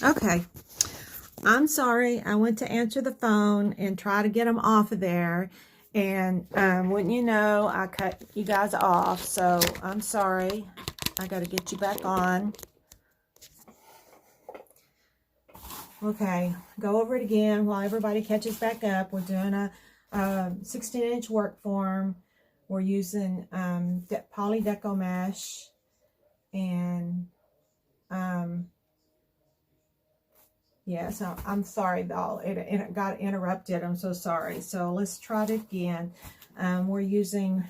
Okay, I'm sorry. I went to answer the phone and try to get them off of there. And wouldn't you know, I cut you guys off. So I'm sorry. I got to get you back on. Okay, go over it again while everybody catches back up. We're doing a 16-inch work form. We're using poly deco mesh. And yeah, so I'm sorry, though. It got interrupted. I'm so sorry. So let's try it again. We're using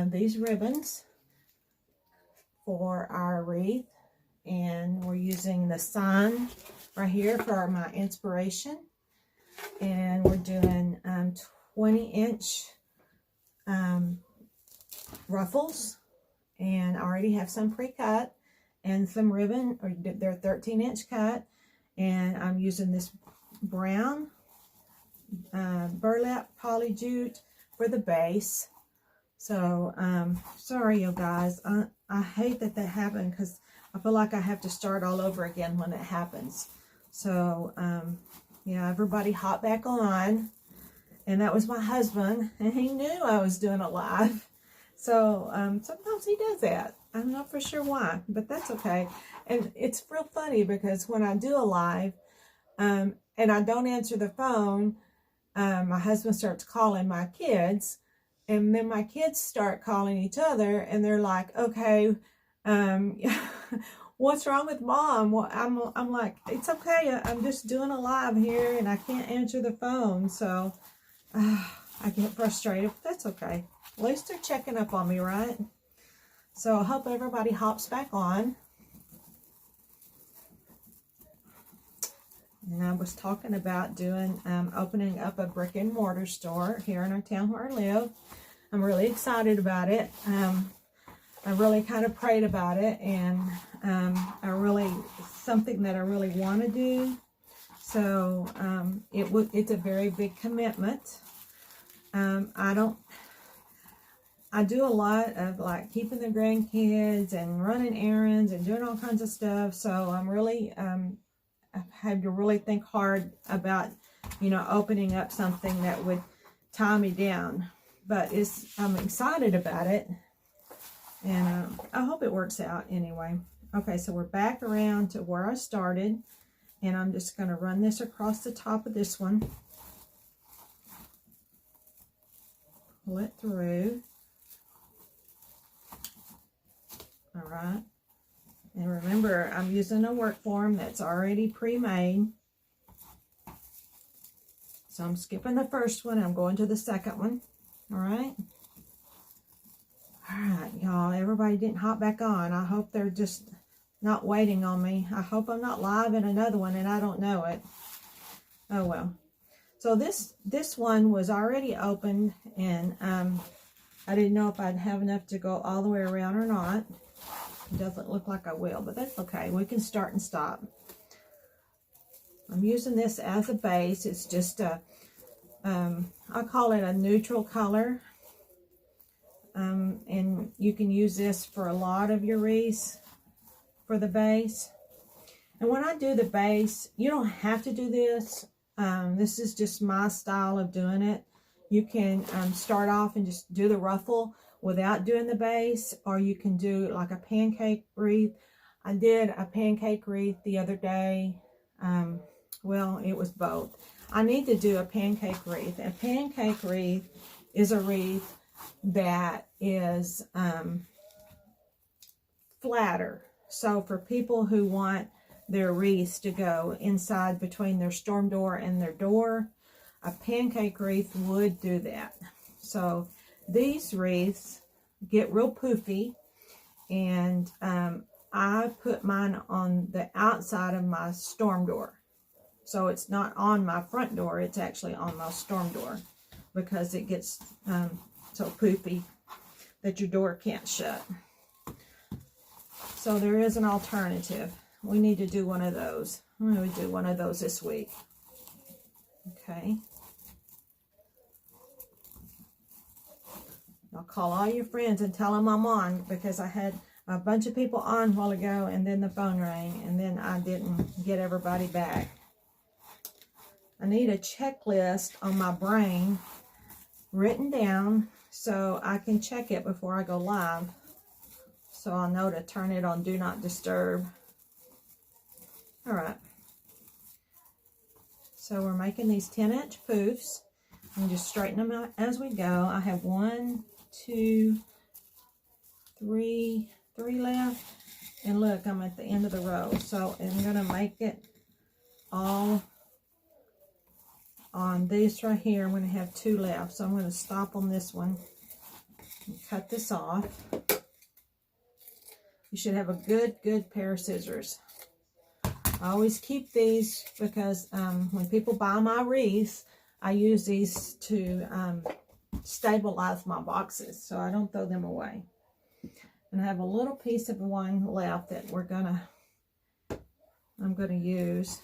these ribbons for our wreath. And we're using the sun right here for my inspiration. And we're doing 20-inch ruffles. And I already have some pre-cut and some ribbon, or they're 13-inch cut. And I'm using this brown burlap poly jute for the base. So, sorry, you guys. I hate that happened because I feel like I have to start all over again when it happens. So, yeah, everybody hop back on. And that was my husband, and he knew I was doing it live. So, sometimes he does that. I'm not for sure why, but that's okay. And it's real funny because when I do a live, and I don't answer the phone, my husband starts calling my kids, and then my kids start calling each other, and they're like, okay, what's wrong with Mom? Well, I'm like, it's okay. I'm just doing a live here, and I can't answer the phone. So I get frustrated, but that's okay. At least they're checking up on me, right? So I hope everybody hops back on. And I was talking about doing, opening up a brick and mortar store here in our town where I live. I'm really excited about it. I really kind of prayed about it, and something that I really want to do. So it's a very big commitment. I do a lot of like keeping the grandkids and running errands and doing all kinds of stuff. So I'm really, I've had to really think hard about, opening up something that would tie me down. But I'm excited about it. And I hope it works out anyway. Okay, so we're back around to where I started. And I'm just going to run this across the top of this one. Pull it through. All right. And remember, I'm using a work form that's already pre-made. So I'm skipping the first one. I'm going to the second one. All right. All right, y'all. Everybody didn't hop back on. I hope they're just not waiting on me. I hope I'm not live in another one and I don't know it. Oh, well. So this one was already opened, and I didn't know if I'd have enough to go all the way around or not. It doesn't look like I will, but that's okay. We can start and stop. I'm using this as a base. It's just I call it a neutral color. And you can use this for a lot of your wreaths for the base. And when I do the base, you don't have to do this. This is just my style of doing it. You can start off and just do the ruffle without doing the base, or you can do like a pancake wreath. I did a pancake wreath the other day. Well, it was both. I need to do a pancake wreath. A pancake wreath is a wreath that is flatter. So for people who want their wreaths to go inside between their storm door and their door, a pancake wreath would do that. So these wreaths get real poofy, and I put mine on the outside of my storm door. So it's not on my front door, it's actually on my storm door, because it gets so poofy that your door can't shut. So there is an alternative. We need to do one of those. I'm going to do one of those this week. Okay. I'll call all your friends and tell them I'm on, because I a bunch of people on a while ago, and then the phone rang, and then I didn't get everybody back. I need a checklist on my brain written down so I can check it before I go live. So I'll know to turn it on Do Not Disturb. All right. So we're making these 10-inch poofs. And just straighten them out as we go. I have 1, 2, 3 left. And look, I'm at the end of the row. So I'm going to make it all on this right here. I'm going to have 2 left. So I'm going to stop on this one and cut this off. You should have a good pair of scissors. I always keep these because when people buy my wreaths, I use these to stabilize my boxes, so I don't throw them away. And I have a little piece of one left that I'm gonna use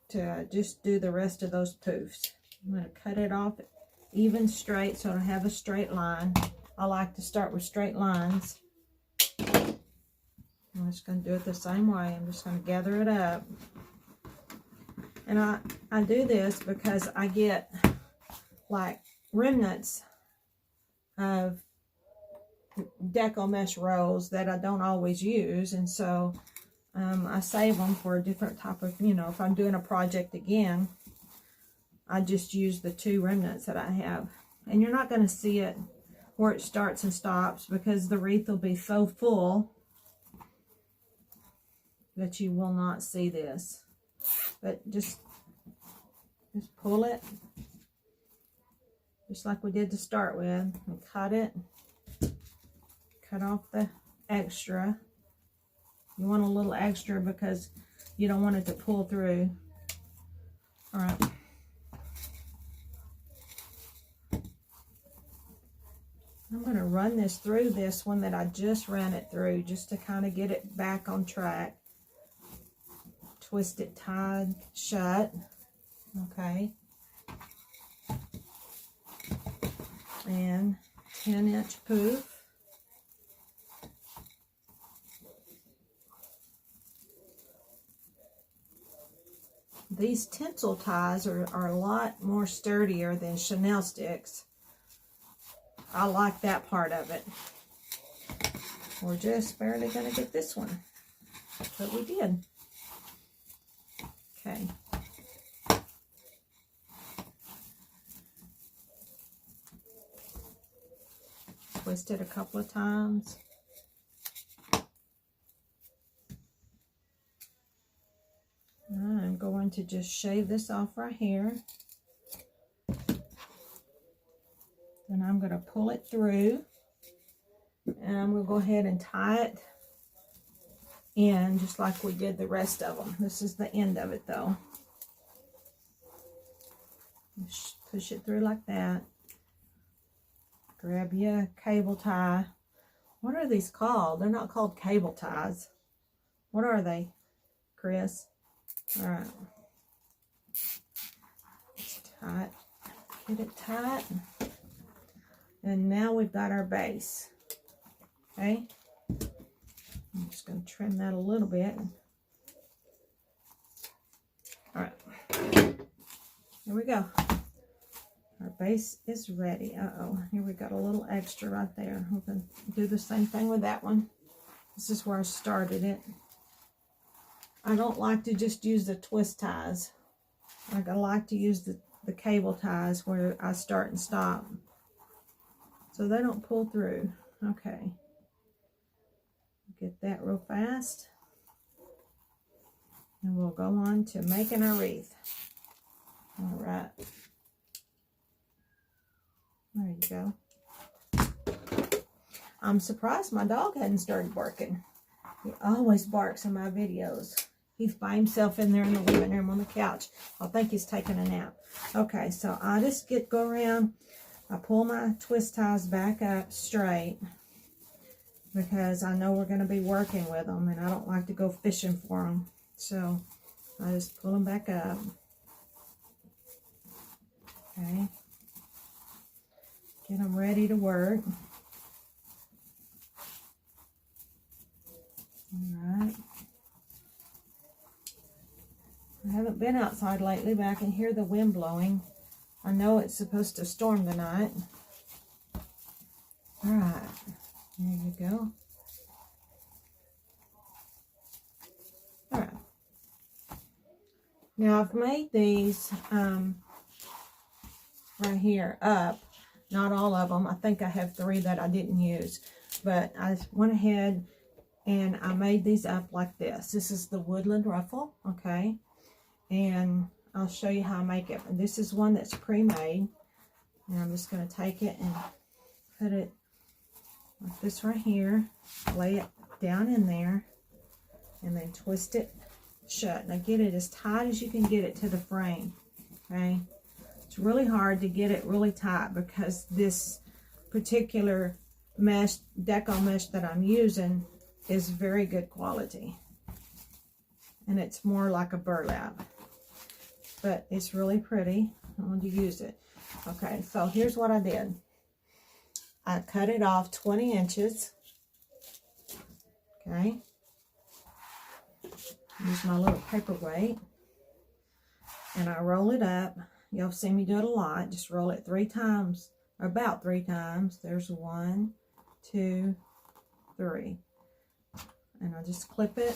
to just do the rest of those poofs. I'm gonna cut it off even straight so I don't have a straight line. I like to start with straight lines. I'm just gonna do it the same way. I'm just gonna gather it up. And I do this because I get like remnants of deco mesh rolls that I don't always use. And so I save them for a different type of, if I'm doing a project again, I just use the 2 remnants that I have. And you're not going to see it where it starts and stops because the wreath will be so full that you will not see this. But just pull it, just like we did to start with, and cut it. Cut off the extra. You want a little extra because you don't want it to pull through. All right. I'm going to run this through this one that I just ran it through just to kind of get it back on track. Twist it tied shut. Okay. And 10-inch poof. These tinsel ties are a lot more sturdier than Chanel sticks. I like that part of it. We're just barely going to get this one, but we did. Okay. Twist it a couple of times. I'm going to just shave this off right here. Then I'm going to pull it through. And I'm going to go ahead and tie it in just like we did the rest of them. This is the end of it though. Just push it through like that. Grab your cable tie. What are these called? They're not called cable ties. What are they, Chris? All right. Just tie it. Get it tight. And now we've got our base. Okay. I'm just going to trim that a little bit. All right. Here we go. Our base is ready. Uh-oh. Here we got a little extra right there. We're going to do the same thing with that one. This is where I started it. I don't like to just use the twist ties. I like to use the cable ties where I start and stop, so they don't pull through. Okay. Get that real fast. And we'll go on to making our wreath. All right. There you go. I'm surprised my dog hadn't started barking. He always barks in my videos. He's by himself in there in the living room on the couch. I think he's taking a nap. Okay, so I just go around. I pull my twist ties back up straight because I know we're going to be working with them and I don't like to go fishing for them. So I just pull them back up. Okay. Get them ready to work. Alright. I haven't been outside lately, but I can hear the wind blowing. I know it's supposed to storm tonight. Alright, there you go. Alright. Now I've made these right here up. Not all of them. I think I have 3 that I didn't use. But I went ahead and I made these up like this. This is the Woodland Ruffle, okay? And I'll show you how I make it. And this is one that's pre-made. And I'm just going to take it and put it like this right here. Lay it down in there. And then twist it shut. Now get it as tight as you can get it to the frame, okay? It's really hard to get it really tight because this particular mesh, deco mesh that I'm using is very good quality. And it's more like a burlap. But it's really pretty. I want to use it. Okay, so here's what I did. I cut it off 20 inches. Okay. Use my little paperweight. And I roll it up. You'll see me do it a lot. Just roll it 3 times, or about 3 times. There's 1, 2, 3. And I'll just clip it,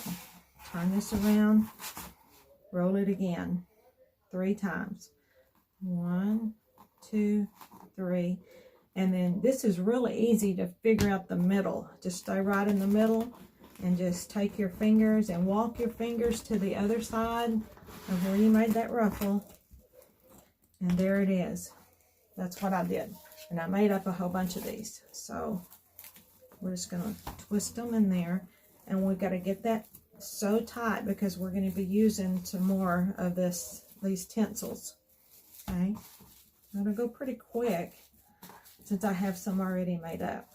turn this around, roll it again 3 times. 1, 2, 3. And then this is really easy to figure out the middle. Just stay right in the middle and just take your fingers and walk your fingers to the other side of where you made that ruffle. And there it is. That's what I did. And I made up a whole bunch of these. So we're just going to twist them in there. And we've got to get that so tight because we're going to be using some more of these tinsels. Okay. I'm going to go pretty quick since I have some already made up.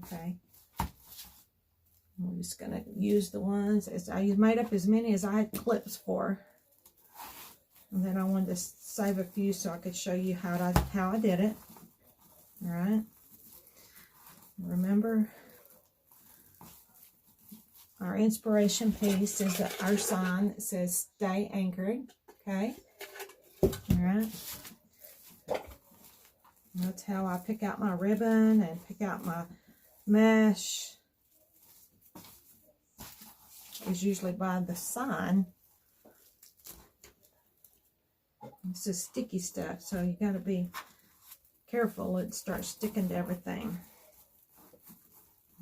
Okay. I'm just going to use the ones as I made up as many as I had clips for. And then I wanted to save a few so I could show you how I did it. All right. Remember, our inspiration piece is our sign that says Stay Anchored. Okay. All right. That's how I pick out my ribbon and pick out my mesh. Is usually by the sign. This is sticky stuff, so you got to be careful. It starts sticking to everything.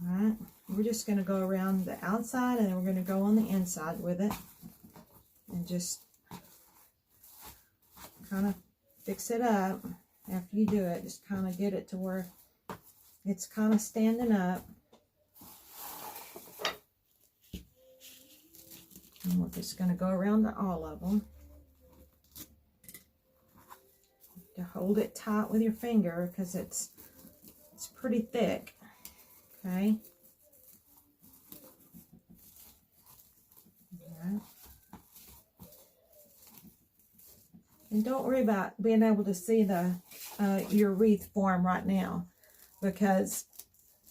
All right, we're just going to go around the outside, and then we're going to go on the inside with it, and just kind of fix it up. After you do it, just kind of get it to where it's kind of standing up. And we're just going to go around to all of them. To hold it tight with your finger because it's pretty thick. Okay. Right. And don't worry about being able to see the your wreath form right now because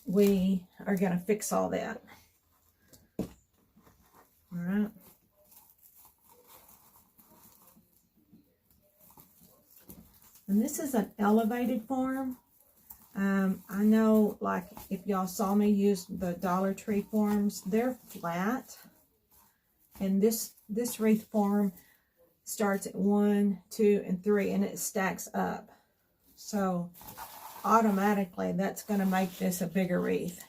we are going to fix all that. All right. And this is an elevated form. I know, like, if y'all saw me use the Dollar Tree forms, they're flat. And this wreath form starts at 1, 2, and 3, and it stacks up. So, automatically, that's going to make this a bigger wreath.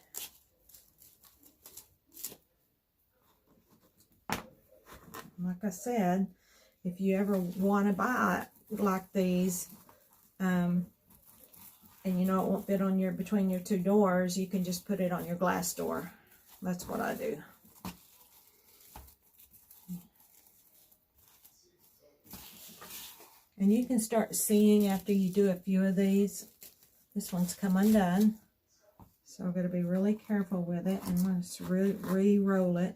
Like I said, if you ever want to buy like these, and you know it won't fit on between your 2 doors, you can just put it on your glass door. That's what I do. And you can start seeing after you do a few of these. This one's come undone. So I'm going to be really careful with it. And I'm going to re-roll it.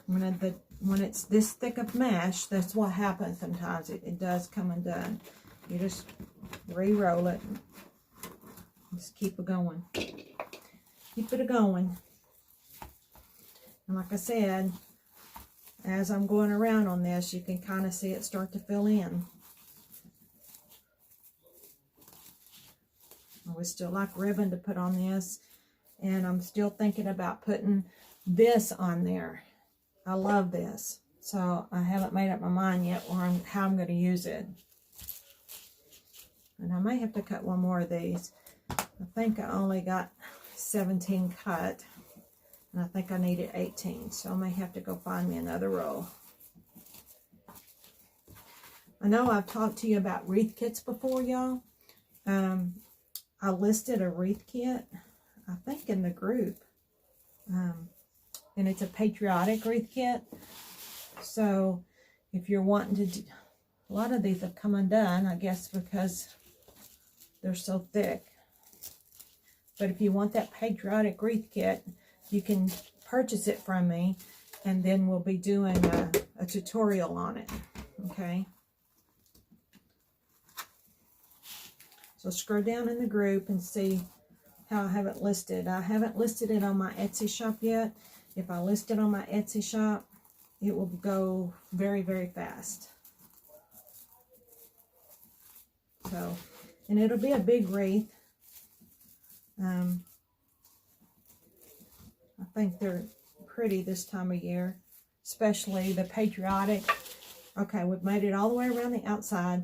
When it's this thick of mesh, that's what happens sometimes. It does come undone. You just re-roll it. Just keep it going. Keep it going. And like I said, as I'm going around on this, you can kind of see it start to fill in. I would still like ribbon to put on this, and I'm still thinking about putting this on there. I love this, so I haven't made up my mind yet how I'm going to use it. And I may have to cut one more of these. I think I only got 17 cut, and I think I needed 18, so I may have to go find me another roll. I know I've talked to you about wreath kits before, y'all. I listed a wreath kit, I think, in the group, and it's a Patriotic Wreath Kit. So if you're wanting to do, a lot of these have come undone, I guess, because they're so thick. But if you want that Patriotic Wreath Kit, you can purchase it from me, and then we'll be doing a tutorial on it, okay? So scroll down in the group and see how I have it listed. I haven't listed it on my Etsy shop yet. If I list it on my Etsy shop, it will go very, very fast. So, and it'll be a big wreath. I think they're pretty this time of year, especially the Patriotic. Okay, we've made it all the way around the outside.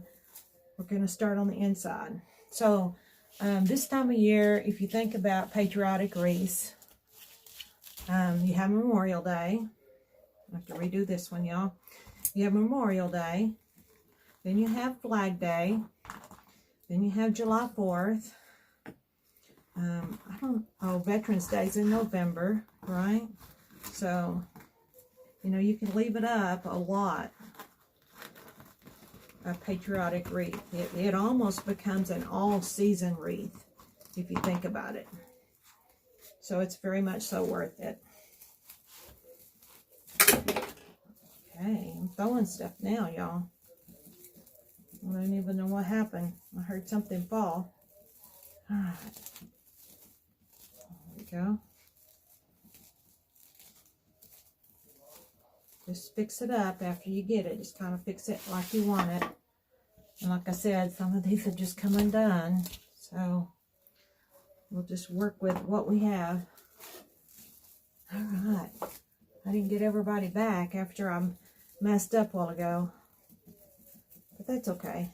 We're going to start on the inside. So, this time of year, if you think about Patriotic wreaths, you have Memorial Day. I have to redo this one, y'all. You have Memorial Day. Then you have Flag Day. Then you have July 4th. Veterans Day's in November, right? So, you know, you can leave it up a lot. A Patriotic wreath. It almost becomes an all-season wreath, if you think about it. So it's very much so worth it. Okay, I'm throwing stuff now, y'all. I don't even know what happened. I heard something fall. All right. There we go. Just fix it up after you get it. Just kind of fix it like you want it. And like I said, some of these have just come undone. So we'll just work with what we have. All right. I didn't get everybody back after I messed up a while ago. But that's okay.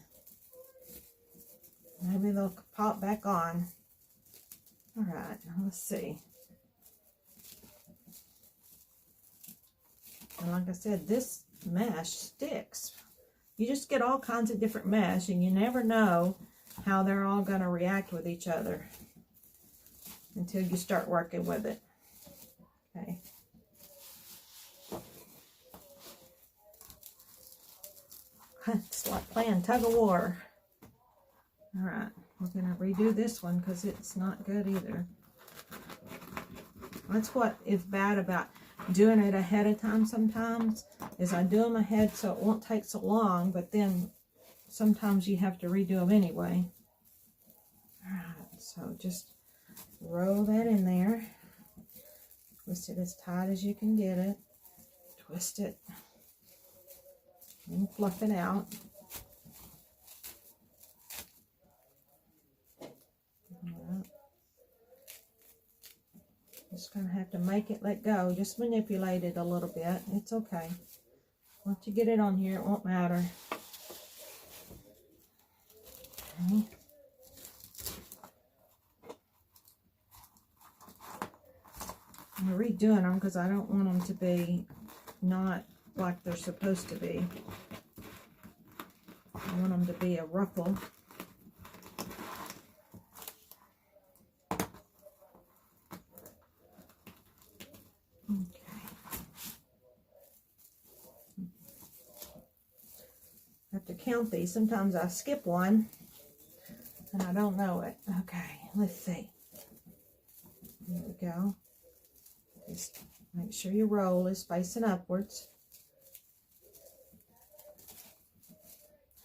Maybe they'll pop back on. All right. Now let's see. And like I said, this mesh sticks. You just get all kinds of different mesh, and you never know how they're all going to react with each other until you start working with it. Okay. It's like playing tug of war. All right. We're going to redo this one because it's not good either. That's what is bad about doing it ahead of time sometimes, is I do them ahead so it won't take so long, but then sometimes you have to redo them anyway. Alright, so just roll that in there. Twist it as tight as you can get it. Twist it. And fluff it out. Just going to have to make it let go. Just manipulate it a little bit. It's okay. Once you get it on here, it won't matter. Okay. I'm redoing them because I don't want them to be not like they're supposed to be. I want them to be a ruffle. To count these. Sometimes I skip one and I don't know it. Okay, let's see. There we go. Just make sure your roll is facing upwards.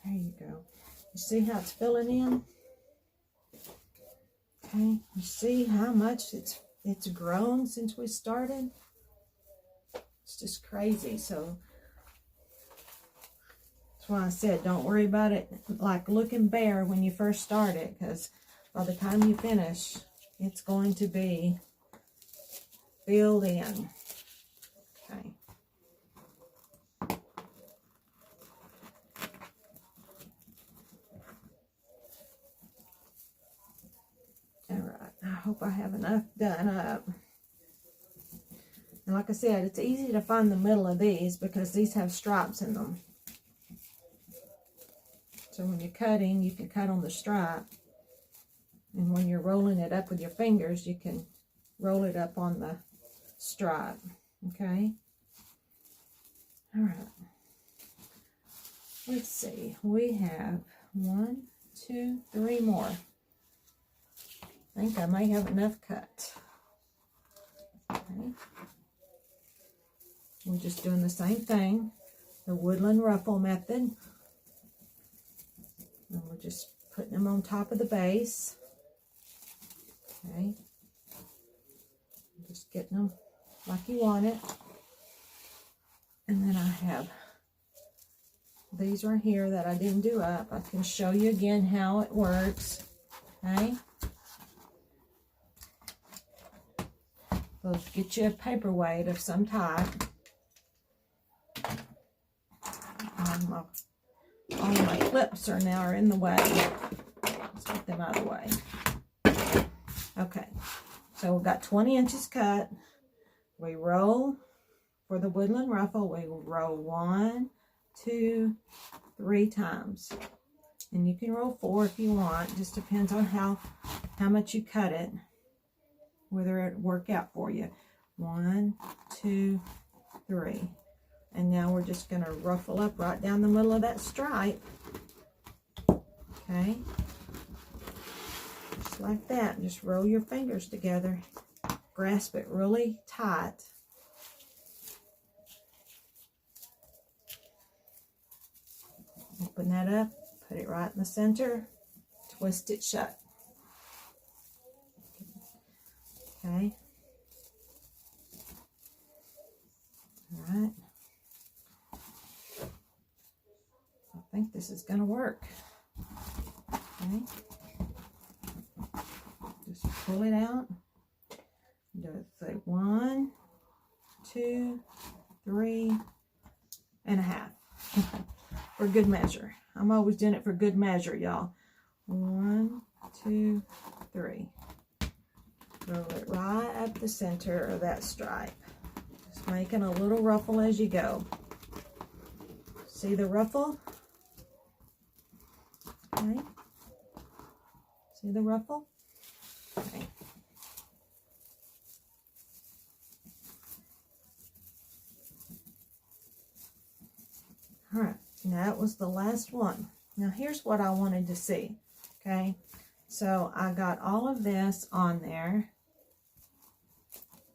There you go. You see how it's filling in? Okay. Okay, you see how much it's grown since we started? It's just crazy. So that's why I said don't worry about it like looking bare when you first start it, because by the time you finish, it's going to be filled in. Okay. All right, I hope I have enough done up. And like I said, it's easy to find the middle of these because these have stripes in them. So when you're cutting, you can cut on the stripe. And when you're rolling it up with your fingers, you can roll it up on the stripe. Okay? All right. Let's see. We have 1, 2, 3 more. I think I may have enough cut. Okay. We're just doing the same thing, the Woodland Ruffle method. And we're just putting them on top of the base. Okay. Just getting them like you want it. And then I have these right here that I didn't do up. I can show you again how it works. Okay. So get you a paperweight of some type. All my clips are now in the way. Let's get them out of the way. Okay, so we've got 20 inches cut. We roll for the Woodland Ruffle. We will roll 1, 2, 3 times. And you can roll 4 if you want. Just depends on how much you cut it, whether it work out for you. 1, 2, 3. And now we're just going to ruffle up right down the middle of that stripe. Okay. Just like that. Just roll your fingers together. Grasp it really tight. Open that up. Put it right in the center. Twist it shut. Okay. All right. I think this is going to work. Okay. Just pull it out. Do it, say 1, 2, 3 and a half. For good measure. I'm always doing it for good measure, y'all. 1, 2, 3. Roll it right up the center of that stripe. Just making a little ruffle as you go. See the ruffle? Okay. See the ruffle? Okay. All right. Now that was the last one. Now here's what I wanted to see. Okay. So I got all of this on there.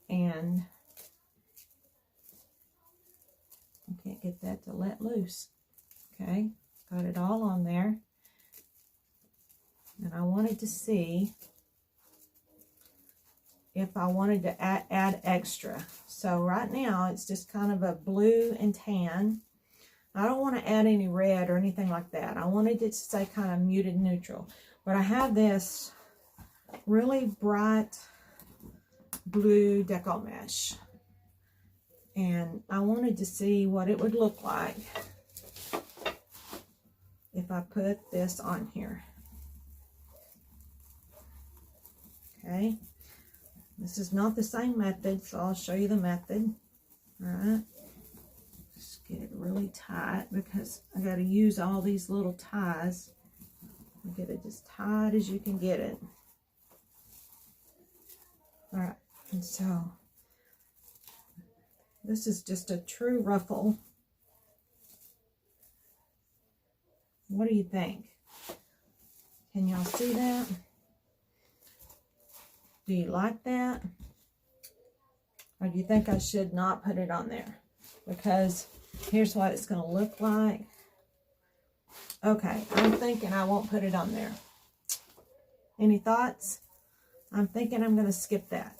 And I can't get that to let loose. Okay. Got it all on there. And I wanted to see if I wanted to add extra. So right now it's just kind of a blue and tan. I don't want to add any red or anything like that. I wanted it to stay kind of muted neutral. But I have this really bright blue deco mesh. And I wanted to see what it would look like if I put this on here. Okay, this is not the same method, so I'll show you the method. All right, just get it really tight because I got to use all these little ties. Get it as tight as you can get it. All right, and so this is just a true ruffle. What do you think? Can y'all see that? Do you like that? Or do you think I should not put it on there? Because here's what it's going to look like. Okay, I'm thinking I won't put it on there. Any thoughts? I'm thinking I'm going to skip that.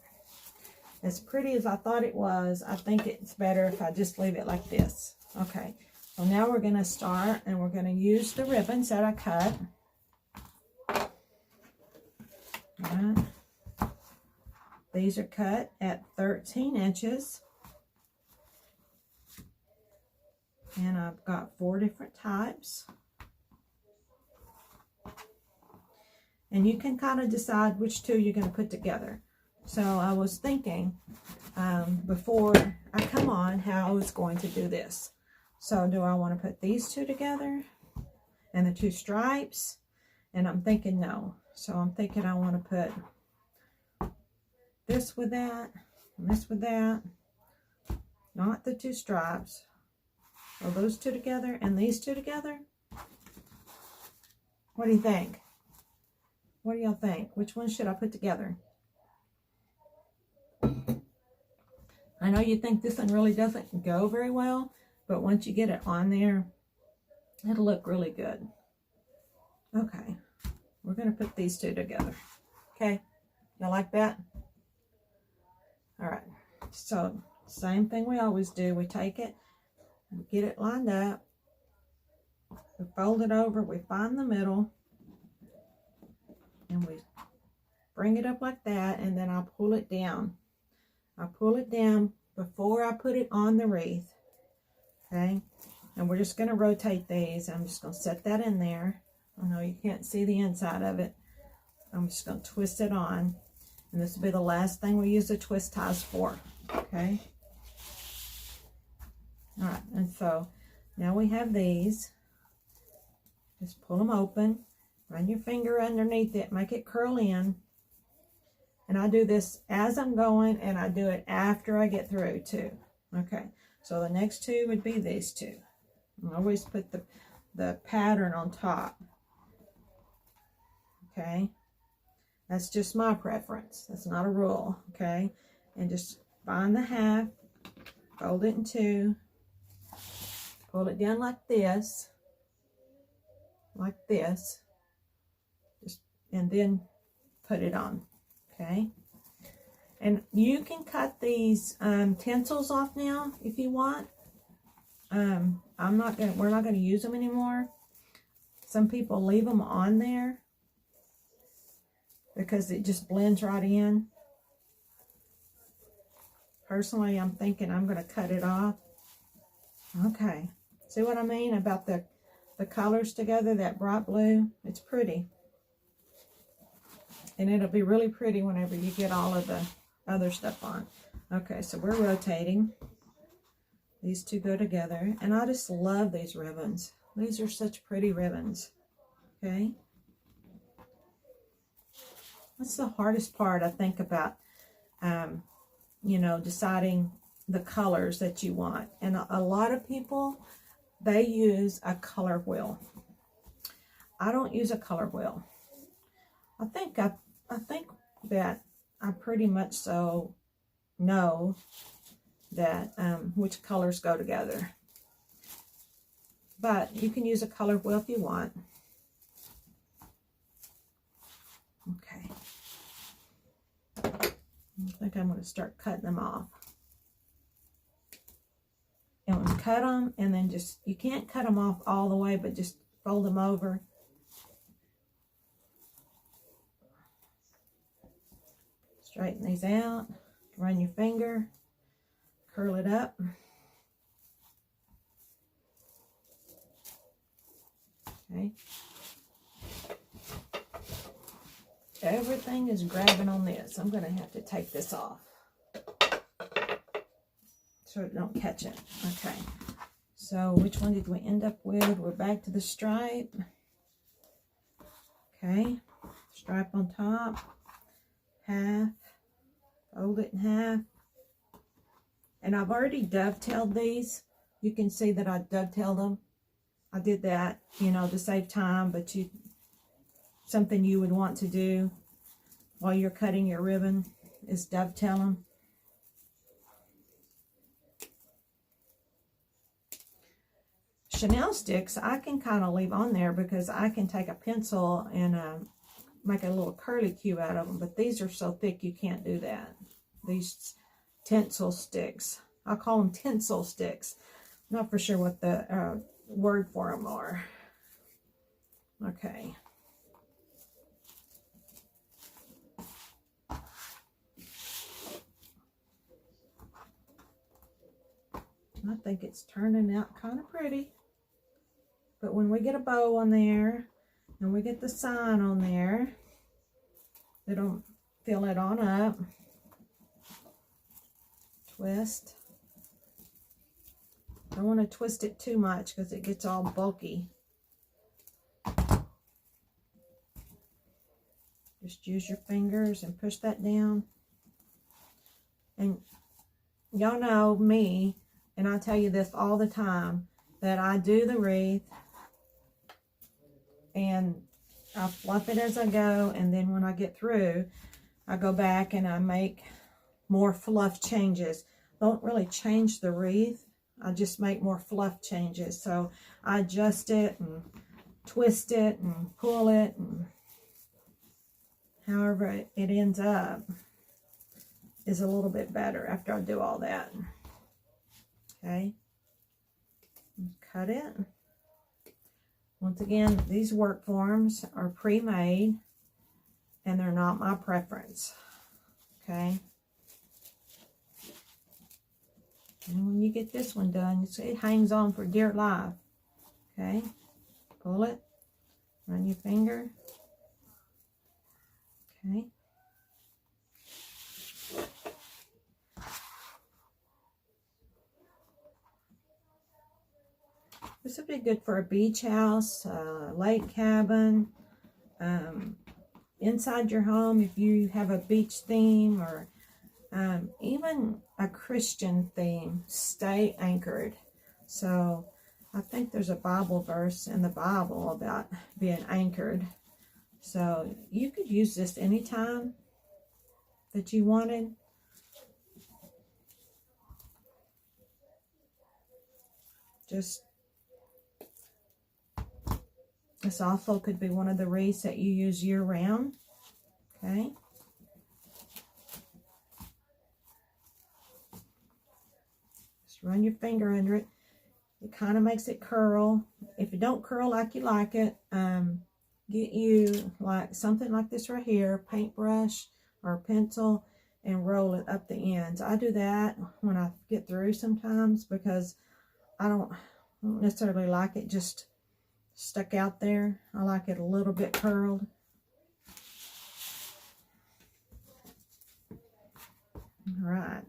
As pretty as I thought it was, I think it's better if I just leave it like this. Okay, so now we're going to start, and we're going to use the ribbons that I cut. All right. These are cut at 13 inches. And I've got 4 different types. And you can kind of decide which 2 you're going to put together. So I was thinking before I come on how I was going to do this. So do I want to put these 2 together and the 2 stripes? And I'm thinking no. So I'm thinking I want to put this with that and this with that. Not the 2 stripes. So those 2 together and these 2 together. What do you think? What do y'all think? Which one should I put together? I know you think this one really doesn't go very well, but once you get it on there, it'll look really good. Okay, we're going to put these 2 together. Okay, y'all like that? All right, so same thing we always do. We take it, we get it lined up, we fold it over, we find the middle, and we bring it up like that, and then I'll pull it down. I pull it down before I put it on the wreath. Okay, and we're just going to rotate these. I'm just going to set that in there. I know you can't see the inside of it. I'm just going to twist it on, and this will be the last thing we use the twist ties for. Okay, all right, and so now we have these. Just pull them open, run your finger underneath it, make it curl in. And I do this as I'm going, and I do it after I get through too. Okay, so the next 2 would be these 2. I always put the pattern on top. Okay, that's just my preference. That's not a rule. Okay, and just find the half, fold it in 2, pull it down like this, just, and then put it on. Okay, and you can cut these tinsels off now if you want. We're not gonna use them anymore. Some people leave them on there because it just blends right in. Personally, I'm thinking I'm gonna cut it off. Okay, see what I mean about the colors together? That bright blue, it's pretty. And it'll be really pretty whenever you get all of the other stuff on. Okay, so we're rotating. These 2 go together. And I just love these ribbons. These are such pretty ribbons. Okay. That's the hardest part, I think, about, you know, deciding the colors that you want. And a lot of people, they use a color wheel. I don't use a color wheel. I think that I pretty much so know that which colors go together. But you can use a color wheel if you want. Okay. I think I'm going to start cutting them off. And we'll cut them, and then just, you can't cut them off all the way, but just fold them over. Straighten these out, run your finger, curl it up. Okay. Everything is grabbing on this. I'm going to have to take this off so it don't catch it. Okay. So which one did we end up with? We're back to the stripe. Okay. Stripe on top. Half. Fold it in half. And I've already dovetailed these. You can see that I dovetailed them. I did that, you know, to save time, but something you would want to do while you're cutting your ribbon is dovetail them. Chanel sticks I can kind of leave on there because I can take a pencil and make a little curly cue out of them, but these are so thick you can't do that. These tinsel sticks. I call them tinsel sticks. Not for sure what the word for them are. Okay. I think it's turning out kind of pretty. But when we get a bow on there and we get the sign on there, it'll fill it on up. Twist. Don't want to twist it too much because it gets all bulky. Just use your fingers and push that down. And y'all know me, and I tell you this all the time, that I do the wreath and I fluff it as I go, and then when I get through, I go back and I make more fluff changes. Don't really change the wreath. I just make more fluff changes. So I adjust it and twist it and pull it, and however it ends up is a little bit better after I do all that. Okay. Cut it. Once again, these work forms are pre-made and they're not my preference. Okay. And when you get this one done, you see it hangs on for dear life. Okay. Pull it. Run your finger. Okay. This would be good for a beach house, a lake cabin, inside your home if you have a beach theme, or even a Christian theme. Stay anchored. So I think there's a Bible verse in the Bible about being anchored. So you could use this anytime that you wanted. This also could be one of the wreaths that you use year round. Okay. Just run your finger under it. It kind of makes it curl. If it don't curl like you like it, get you like something like this right here, paintbrush or a pencil, and roll it up the ends. I do that when I get through sometimes because I don't necessarily like it just stuck out there. I like it a little bit curled. All right.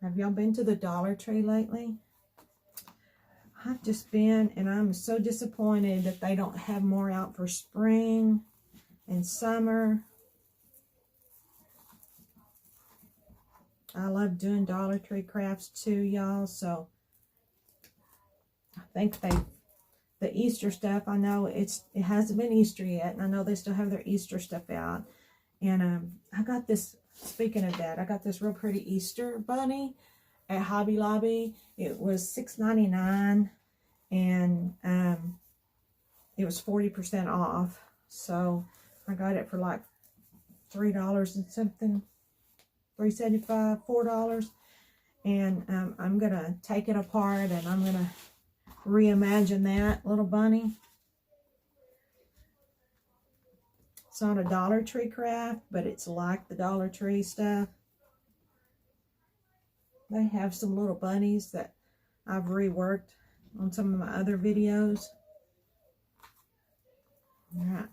Have y'all been to the Dollar Tree lately? I've just been, and I'm so disappointed that they don't have more out for spring and summer. I love doing Dollar Tree crafts too, y'all, so I think the Easter stuff, I know it hasn't been Easter yet, and I know they still have their Easter stuff out. And I got this, speaking of that, I got this real pretty Easter bunny at Hobby Lobby. It was $6.99, and it was 40% off. So I got it for like $3 and something, $3.75, $4. And I'm going to take it apart, and I'm going to reimagine that little bunny. It's not a Dollar Tree craft, but it's like the Dollar Tree stuff. They have some little bunnies that I've reworked on some of my other videos. All right.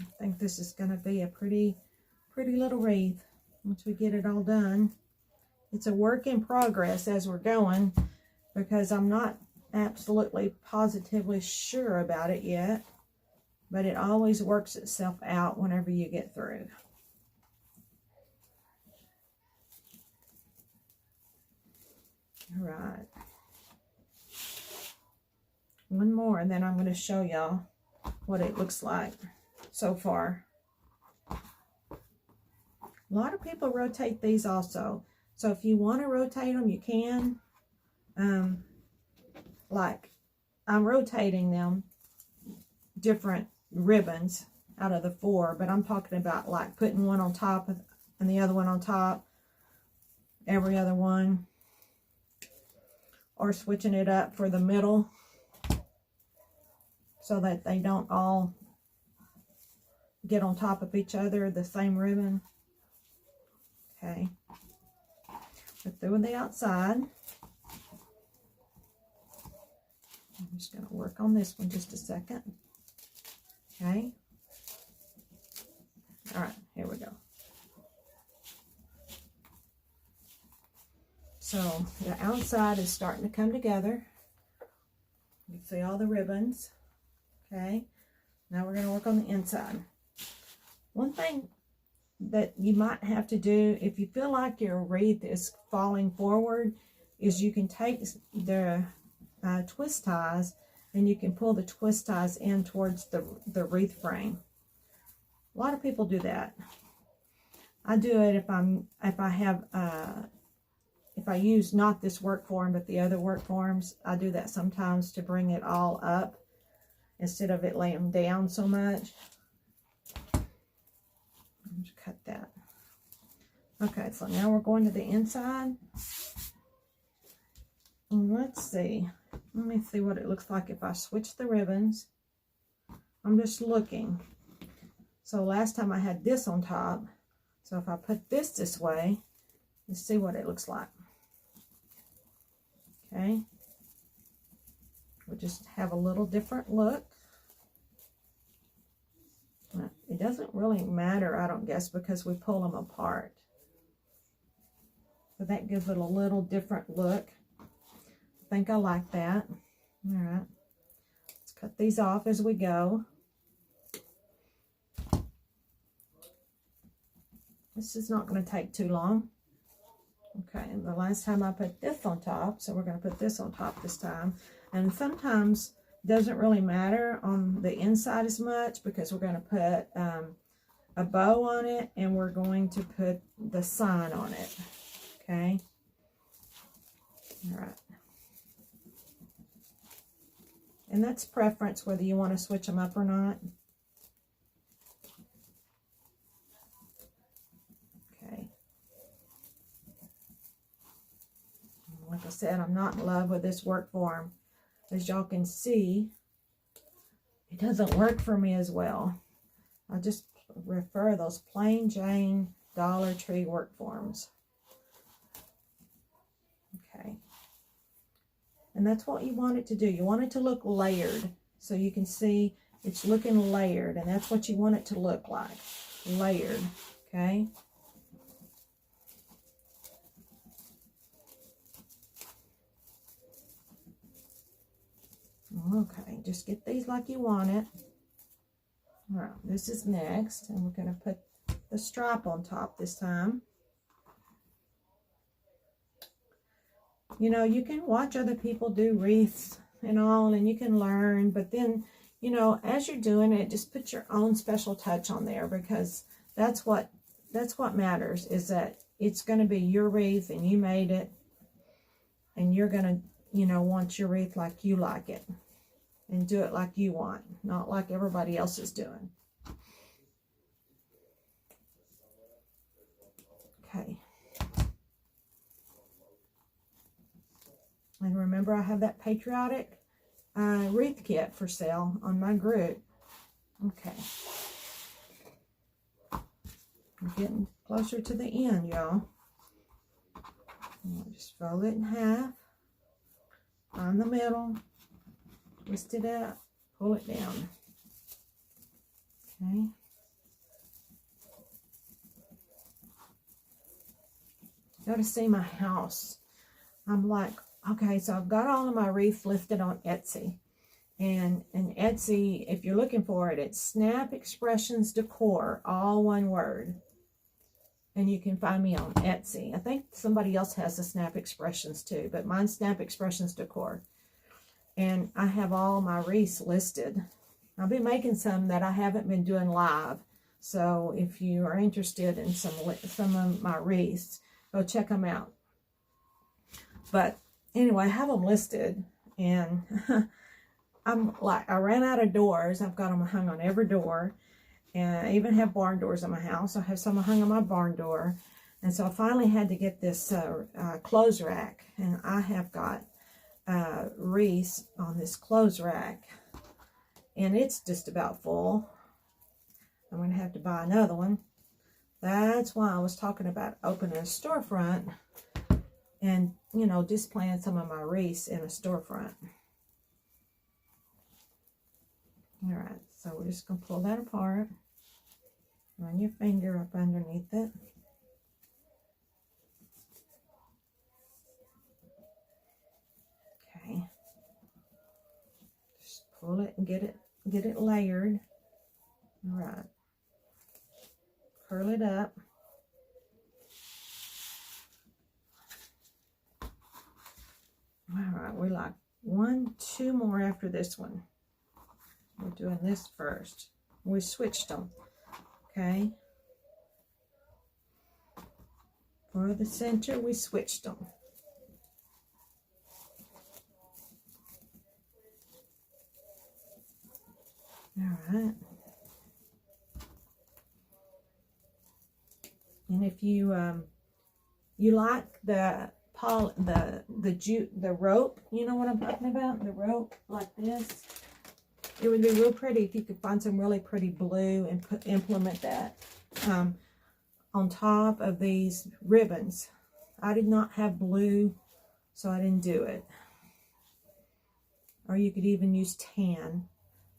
I think this is going to be a pretty little wreath once we get it all done. It's a work in progress as we're going because I'm not absolutely positively sure about it yet, but it always works itself out whenever you get through. All right. One more, and then I'm going to show y'all what it looks like so far. A lot of people rotate these also. So if you want to rotate them, you can. like, I'm rotating them different ribbons out of the 4, but I'm talking about like putting one on top and the other one on top, every other one, or switching it up for the middle so that they don't all get on top of each other, the same ribbon. Okay, put through the outside. I'm just going to work on this one just a second. Okay. All right, here we go. So the outside is starting to come together. You can see all the ribbons. Okay. Now we're going to work on the inside. One thing that you might have to do if you feel like your wreath is falling forward is you can take the twist ties and you can pull the twist ties in towards the wreath frame. A lot of people do that. I do it if I use not this work form but the other work forms. I do that sometimes to bring it all up instead of it laying down so much. Just cut that. Okay, so now we're going to the inside. And let's see. Let me see what it looks like if I switch the ribbons. I'm just looking. So last time I had this on top. So if I put this way, let's see what it looks like. Okay. We'll just have a little different look. It doesn't really matter, I don't guess, because we pull them apart. So that gives it a little different look. I think I like that. All right. Let's cut these off as we go. This is not going to take too long. Okay, and the last time I put this on top, so we're going to put this on top this time. And sometimes it doesn't really matter on the inside as much because we're going to put a bow on it and we're going to put the sign on it. Okay. All right. And that's preference whether you want to switch them up or not. Okay. Like I said, I'm not in love with this work form. As y'all can see, it doesn't work for me as well. I just prefer those plain Jane Dollar Tree work forms. Okay. And that's what you want it to do. You want it to look layered. So you can see it's looking layered. And that's what you want it to look like. Layered. Okay. Okay, just get these like you want it. All right, this is next, and we're going to put the stripe on top this time. You know, you can watch other people do wreaths and all, and you can learn, but then, you know, as you're doing it, just put your own special touch on there, because that's what matters, is that it's going to be your wreath and you made it, and you're going to, you know, want your wreath like you like it. And do it like you want, not like everybody else is doing. Okay. And remember, I have that Patriotic Wreath Kit for sale on my group. Okay. I'm getting closer to the end, y'all. Just fold it in half. Find the middle. Twist it up, pull it down. Okay. Got to see my house. I'm like, okay, so I've got all of my wreaths listed on Etsy. And Etsy, if you're looking for it, it's Snap Expressions Decor, all one word. And you can find me on Etsy. I think somebody else has the Snap Expressions too, but mine's Snap Expressions Decor. And I have all my wreaths listed. I'll be making some that I haven't been doing live. So if you are interested in some of my wreaths, go check them out. But anyway, I have them listed. And I ran out of doors. I've got them hung on every door. And I even have barn doors in my house. I have some hung on my barn door. And so I finally had to get this clothes rack. And I have got wreaths on this clothes rack. And it's just about full. I'm going to have to buy another one. That's why I was talking about opening a storefront and, you know, displaying some of my wreaths in a storefront. All right, so we're just going to pull that apart. Run your finger up underneath it. Okay. Just pull it and get it layered. All right. Curl it up. All right, we like 1, 2 more after this one. We're doing this first. We switched them. Okay. For the center, we switched them. All right. And if you you like the rope, you know what I'm talking about? The rope like this. It would be real pretty if you could find some really pretty blue and implement that on top of these ribbons. I did not have blue, so I didn't do it. Or you could even use tan,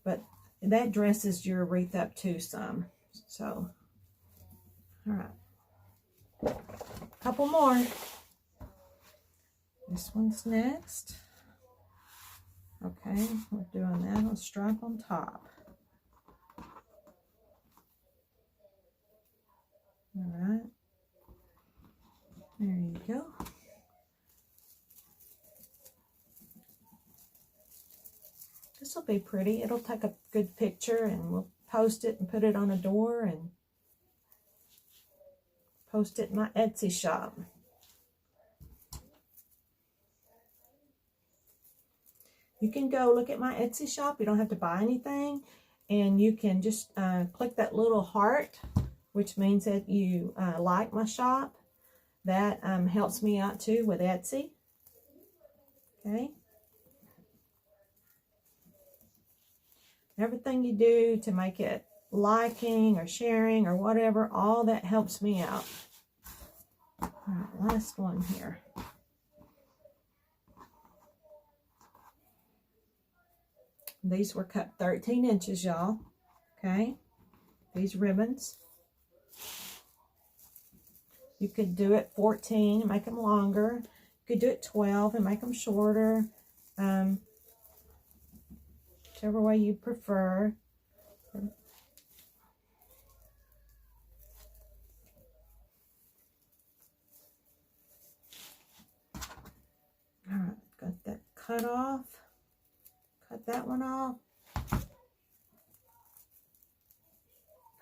but that dresses your wreath up too some. So, all right, couple more. This one's next. Okay, we're doing that on stripe on top. All right, there you go. This will be pretty. It'll take a good picture, and we'll post it and put it on a door and post it in my Etsy shop. You can go look at my Etsy shop. You don't have to buy anything. And you can just click that little heart, which means that you like my shop. That helps me out too with Etsy. Okay. Everything you do to make it liking or sharing or whatever, all that helps me out. All right, last one here. These were cut 13 inches, y'all. Okay. These ribbons. You could do it 14 and make them longer. You could do it 12 and make them shorter. Whichever way you prefer. All right, got that cut off. Cut that one off.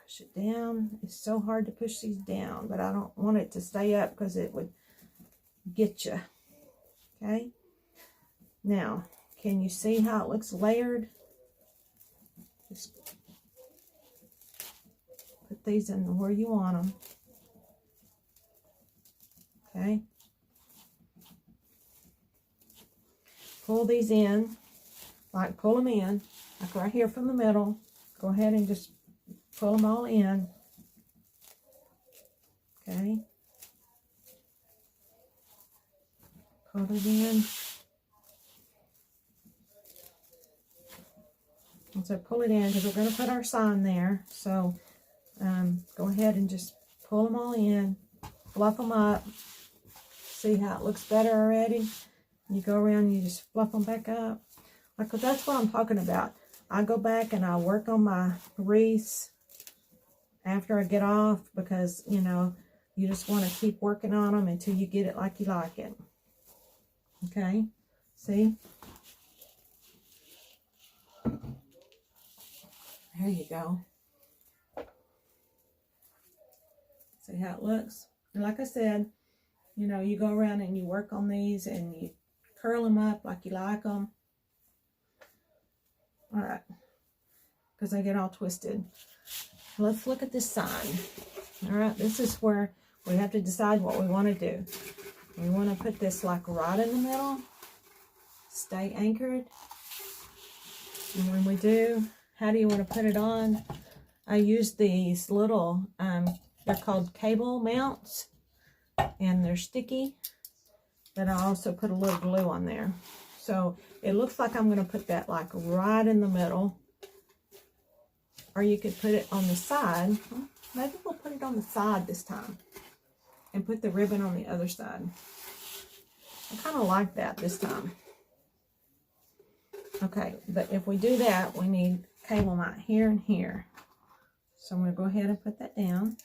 Push it down. It's so hard to push these down, but I don't want it to stay up because it would get you. Okay. Now, can you see how it looks layered? Just put these in where you want them. Okay. Pull these in. Like pull them in, like right here from the middle. Go ahead and just pull them all in. Okay. Pull it in. And so pull it in because we're going to put our sign there. So go ahead and just pull them all in. Fluff them up. See how it looks better already? You go around and you just fluff them back up. Like, that's what I'm talking about. I go back and I work on my wreaths after I get off because, you know, you just want to keep working on them until you get it like you like it. Okay? See? There you go. See how it looks? And like I said, you know, you go around and you work on these and you curl them up like you like them. All right, because I get all twisted. Let's look at this sign. All right, this is where we have to decide what we want to do. We want to put this like right in the middle. Stay anchored. And when we do, how do you want to put it on? I use these little, they're called cable mounts, and they're sticky. But I also put a little glue on there. So it looks like I'm going to put that like right in the middle. Or you could put it on the side. Maybe we'll put it on the side this time. And put the ribbon on the other side. I kind of like that this time. Okay, but if we do that, we need cable mount here and here. So I'm going to go ahead and put that down.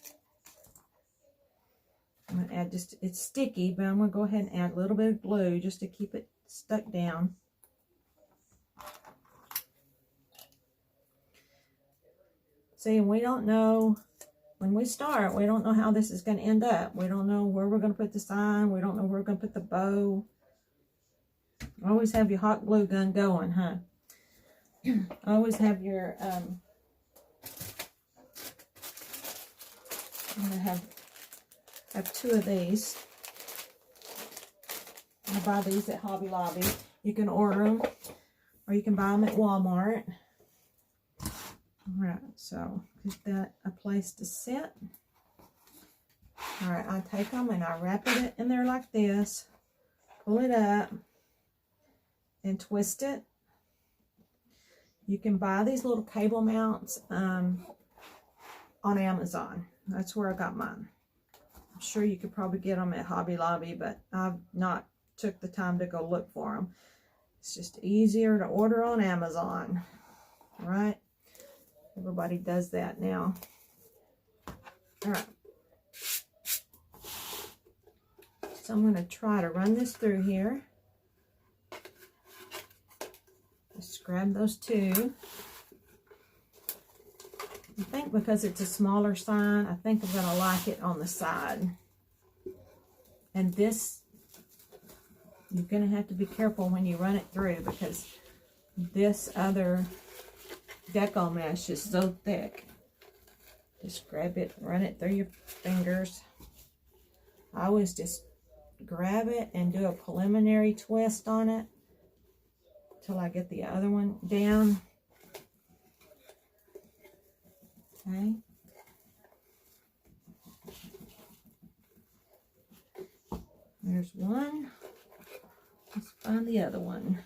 I'm going to add just, it's sticky, but I'm going to go ahead and add a little bit of glue just to keep it stuck down. See, we don't know, when we start, we don't know how this is going to end up. We don't know where we're going to put the sign. We don't know where we're going to put the bow. Always have your hot glue gun going, huh? Always have your, I'm going to have 2 of these. I buy these at Hobby Lobby. You can order them, or you can buy them at Walmart. Alright, so give that a place to sit. Alright, I take them and I wrap it in there like this. Pull it up and twist it. You can buy these little cable mounts on Amazon. That's where I got mine. I'm sure you could probably get them at Hobby Lobby, but I've not took the time to go look for them. It's just easier to order on Amazon, right? Everybody does that now. All right. So I'm going to try to run this through here. Just grab those 2. I think because it's a smaller sign, I think I'm going to like it on the side. And this, you're going to have to be careful when you run it through, because this other deco mesh is so thick. Just grab it, run it through your fingers. I always just grab it and do a preliminary twist on it till I get the other one down. Okay. There's one. Let's find the other one.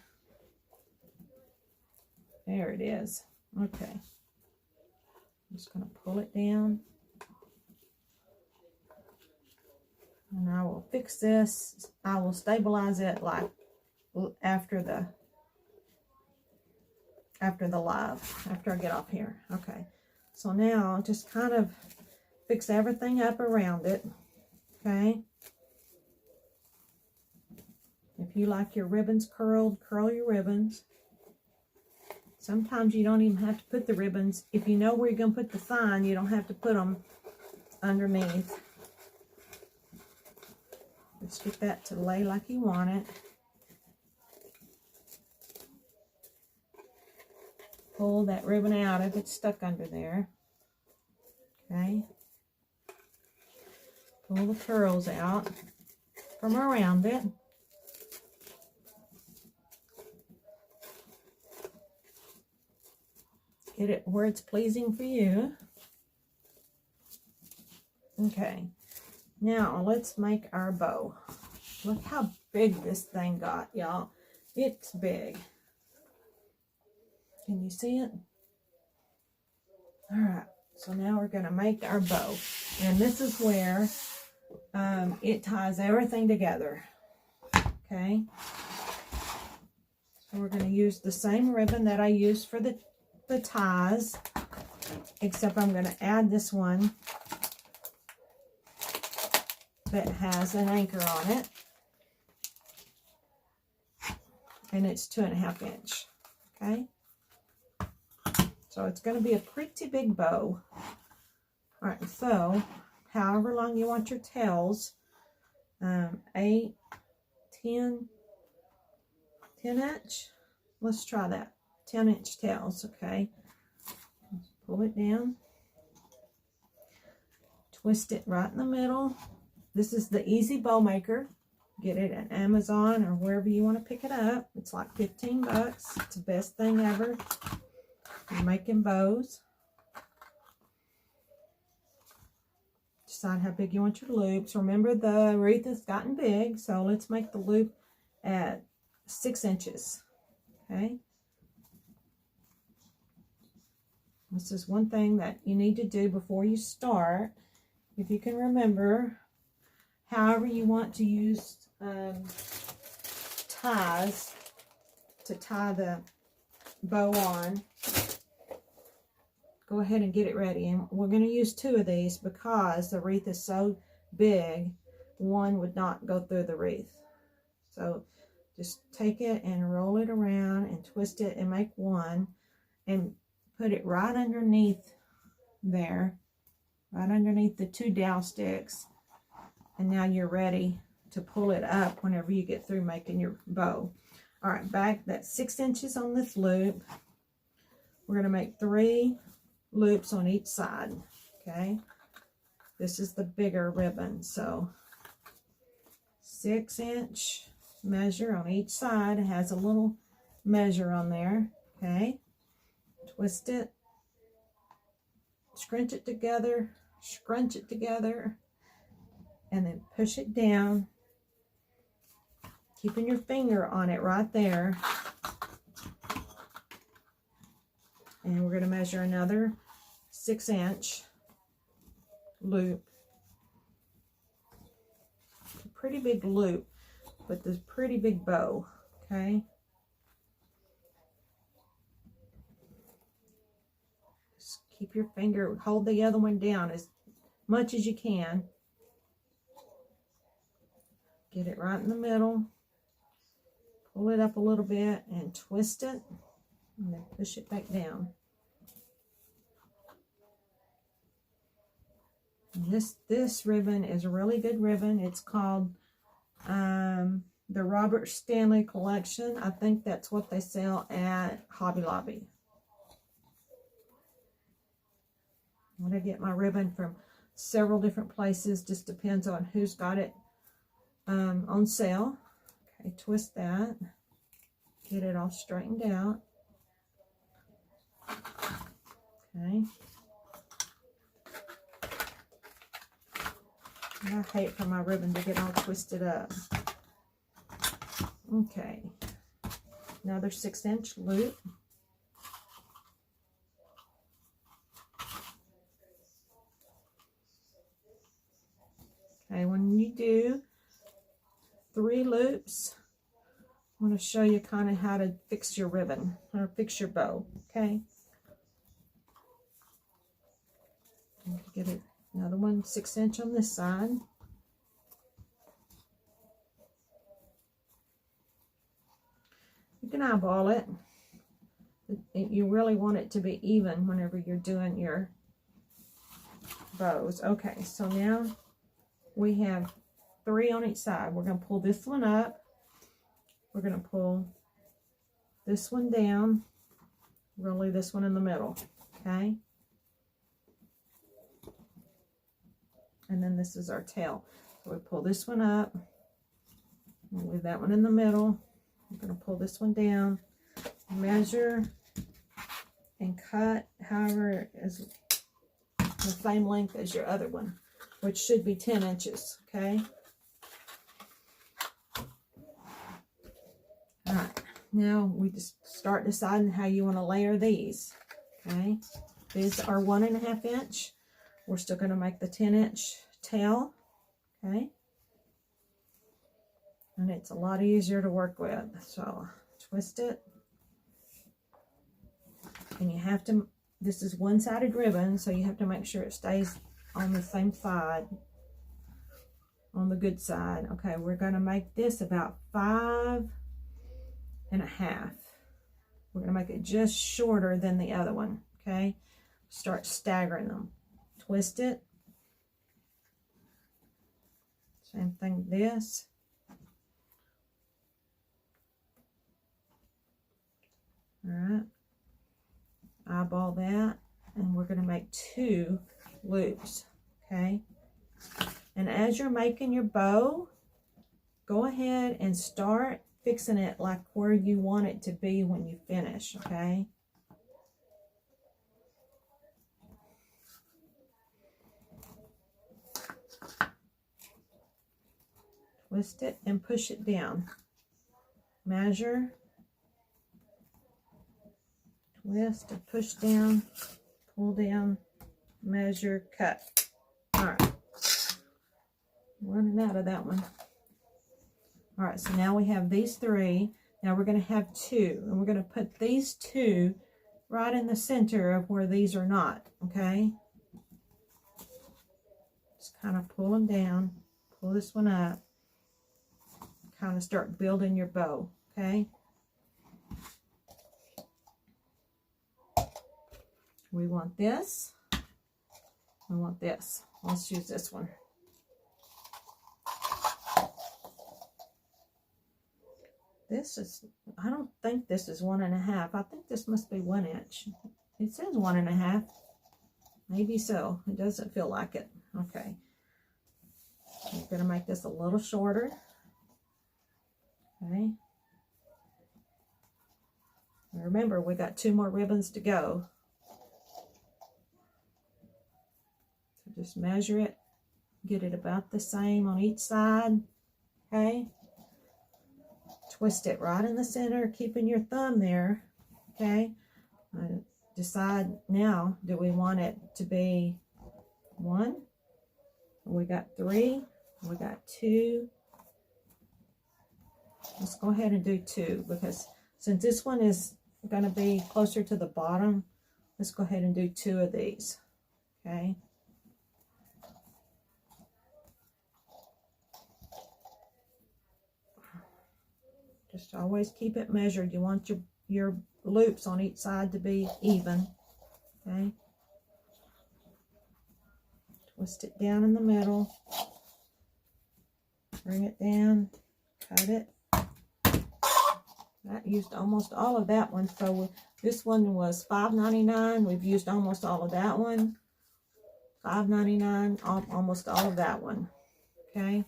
There it is. Okay. I'm just going to pull it down. And I will fix this. I will stabilize it like after I get off here. Okay. So now I'll just kind of fix everything up around it. Okay. If you like your ribbons curled, curl your ribbons. Sometimes you don't even have to put the ribbons. If you know where you're going to put the sign, you don't have to put them underneath. Just get that to lay like you want it. Pull that ribbon out if it's stuck under there. Okay. Pull the curls out from around it. Get it where it's pleasing for you. Okay. Now let's make our bow. Look how big this thing got, y'all. It's big. Can you see it? All right, so now we're going to make our bow. And this is where it ties everything together. Okay. So we're going to use the same ribbon that I used for the ties, except I'm going to add this one that has an anchor on it. And it's 2.5 inch. Okay. So it's going to be a pretty big bow. All right, so however long you want your tails, 8, 10 inch. Let's try that. 10-inch tails, okay? Pull it down. Twist it right in the middle. This is the Easy Bow Maker. Get it at Amazon or wherever you want to pick it up. It's like 15 bucks. It's the best thing ever. You're making bows. Decide how big you want your loops. Remember, the wreath has gotten big, so let's make the loop at 6 inches. Okay. This is one thing that you need to do before you start. If you can remember, however you want to use ties to tie the bow on, go ahead and get it ready. And we're going to use 2 of these because the wreath is so big, one would not go through the wreath. So just take it and roll it around and twist it and make one and put it right underneath there, right underneath the 2 dowel sticks. And now you're ready to pull it up whenever you get through making your bow. All right, back, that's 6 inches on this loop. We're going to make 3 loops on each side, okay? This is the bigger ribbon, so 6-inch measure on each side. It has a little measure on there, okay? Twist it, scrunch it together, and then push it down, keeping your finger on it right there. And we're going to measure another 6-inch loop. A pretty big loop with this pretty big bow, okay? Just keep your finger, hold the other one down as much as you can. Get it right in the middle. Pull it up a little bit and twist it. And then push it back down. And this ribbon is a really good ribbon. It's called the Robert Stanley Collection. I think that's what they sell at Hobby Lobby. I'm going to get my ribbon from several different places. Just depends on who's got it on sale. Okay, twist that. Get it all straightened out. Okay. I hate for my ribbon to get all twisted up. Okay. Another 6-inch loop. Okay, when you do 3 loops, I want to show you kind of how to fix your ribbon or fix your bow, okay? Get it, another one 6-inch on this side. You can eyeball it. You really want it to be even whenever you're doing your bows. Okay, so now we have 3 on each side. We're going to pull this one up. We're going to pull this one down. We're going to leave this one in the middle, okay? And then this is our tail. So we pull this one up. We'll leave that one in the middle. We're going to pull this one down. Measure and cut however is the same length as your other one, which should be 10 inches, okay? All right, now we just start deciding how you want to layer these, okay? These are 1.5 inch. We're still going to make the 10-inch tail, okay? And it's a lot easier to work with. So twist it. And you have to, this is one-sided ribbon, so you have to make sure it stays on the same side, on the good side. Okay, we're going to make this about 5.5. We're going to make it just shorter than the other one, okay? Start staggering them. Twist it. Same thing with this. All right. eyeball that, and we're going to make 2 loops, okay? And as you're making your bow, go ahead and start fixing it like where you want it to be when you finish, okay? Twist it and push it down. Measure, twist and push down, pull down, measure, cut. All right, running out of that one. All right, so now we have these 3. Now we're going to have 2, and we're going to put these 2 right in the center of where these are not, okay? Just kind of pull them down, pull this one up, kind of start building your bow, okay? We want this. We want this. Let's use this one. This is, I don't think this is 1.5. I think this must be 1 inch. It says 1.5. Maybe so. It doesn't feel like it. Okay. I'm going to make this a little shorter. Okay. Remember, we got 2 more ribbons to go. So just measure it. Get it about the same on each side. Okay. Twist it right in the center, keeping your thumb there, okay? Decide now, do we want it to be 1? We got 3, we got 2. Let's go ahead and do 2, because since this one is going to be closer to the bottom, let's go ahead and do 2 of these, okay? Just always keep it measured. You want your loops on each side to be even, okay? Twist it down in the middle. Bring it down. Cut it. That used almost all of that one. So this one was $5.99. We've used almost all of that one. $5.99. Almost all of that one, okay?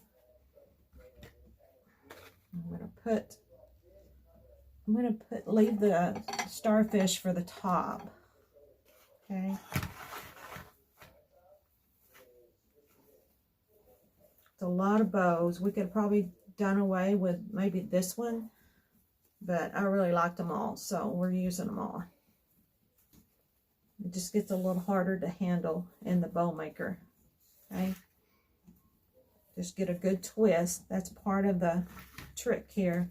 I'm going to leave the starfish for the top, okay? It's a lot of bows. We could have probably done away with maybe this one, but I really liked them all, so we're using them all. It just gets a little harder to handle in the bow maker, okay? Just get a good twist. That's part of the trick here.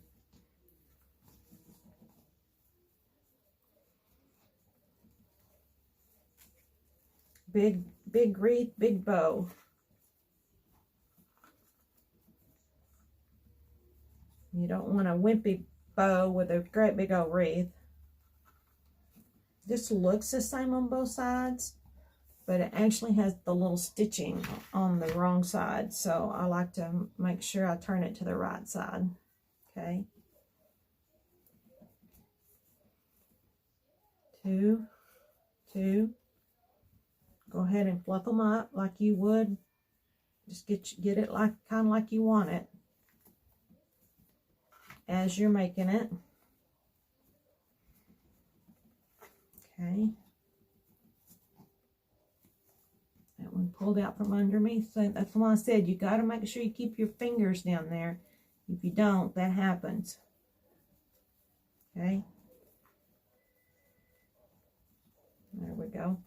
Big wreath, big bow. You don't want a wimpy bow with a great big old wreath. This looks the same on both sides, but it actually has the little stitching on the wrong side. So I like to make sure I turn it to the right side. Okay. 2, 2. Go ahead and fluff them up like you would. Just get it like kind of like you want it as you're making it. Okay. That one pulled out from under me. So that's why I said you got to make sure you keep your fingers down there. If you don't, that happens. Okay. There we go.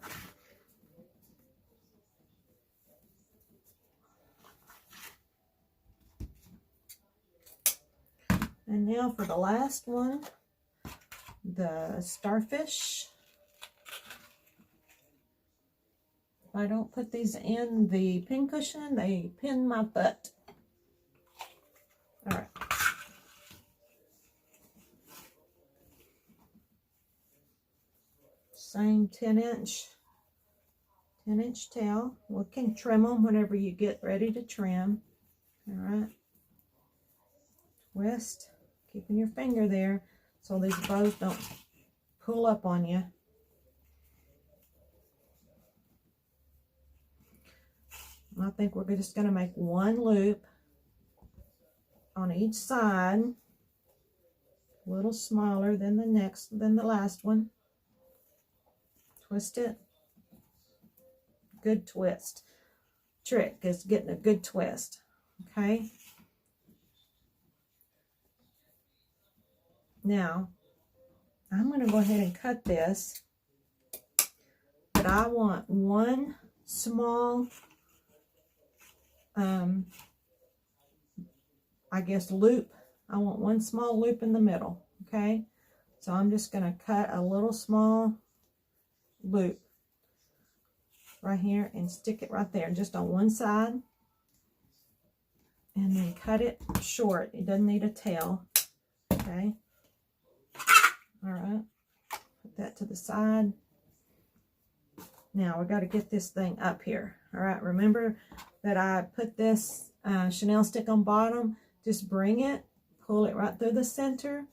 And now for the last one, the starfish. If I don't put these in the pin cushion, they pin my butt. All right. Same 10-inch tail. We can trim them whenever you get ready to trim. All right. Twist, keeping your finger there so these bows don't pull up on you. I think we're just going to make one loop on each side, a little smaller than the last one. Twist it. Good twist. Trick is getting a good twist. Okay. Now, I'm going to go ahead and cut this, but I want one small, I guess loop. I want one small loop in the middle. Okay. So I'm just going to cut a little small loop right here and stick it right there, just on one side, and then cut it short. It doesn't need a tail. Okay. All right. Put that to the side. Now we got to get this thing up here. All right. Remember that I put this chenille stick on bottom. Just bring it, pull it right through the center,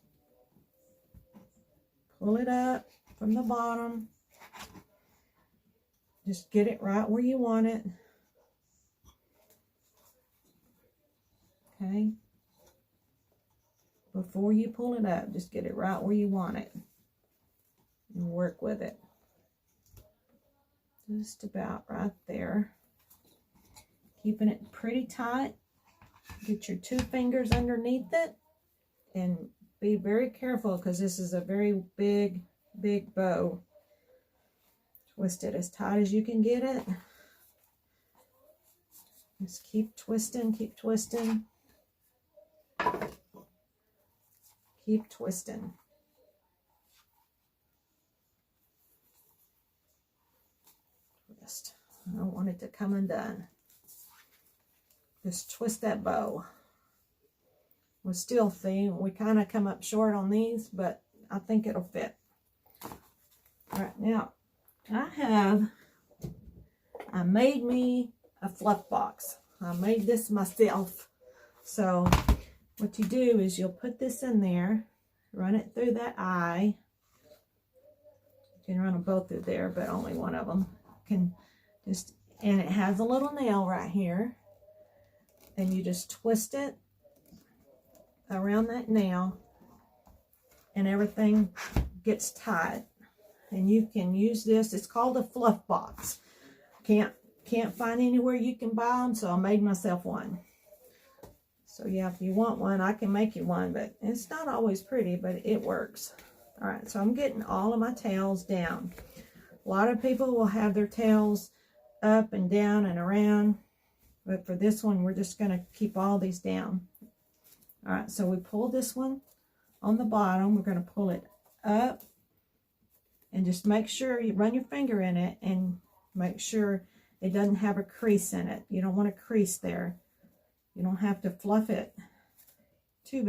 pull it up from the bottom. Just get it right where you want it. Okay. Before you pull it up, just get it right where you want it and work with it. Just about right there. Keeping it pretty tight. Get your 2 fingers underneath it and be very careful because this is a very big bow. Twist it as tight as you can get it. Just keep twisting, keep twisting. Keep twisting. Twist. I don't want it to come undone. Just twist that bow. We'll still see, we kind of come up short on these, but I think it'll fit. All right, now I made me a fluff box. I made this myself. So what you do is you'll put this in there, run it through that eye. You can run them both through there, but only one of them can just, and it has a little nail right here. And you just twist it around that nail and everything gets tight. And you can use this. It's called a fluff box. Can't find anywhere you can buy them, so I made myself one. So yeah, if you want one, I can make you one, but it's not always pretty, but it works. All right, so I'm getting all of my tails down. A lot of people will have their tails up and down and around. But for this one, we're just going to keep all these down. All right, so we pull this one on the bottom. We're going to pull it up and just make sure you run your finger in it and make sure it doesn't have a crease in it. You don't want a crease there. You don't have to fluff it too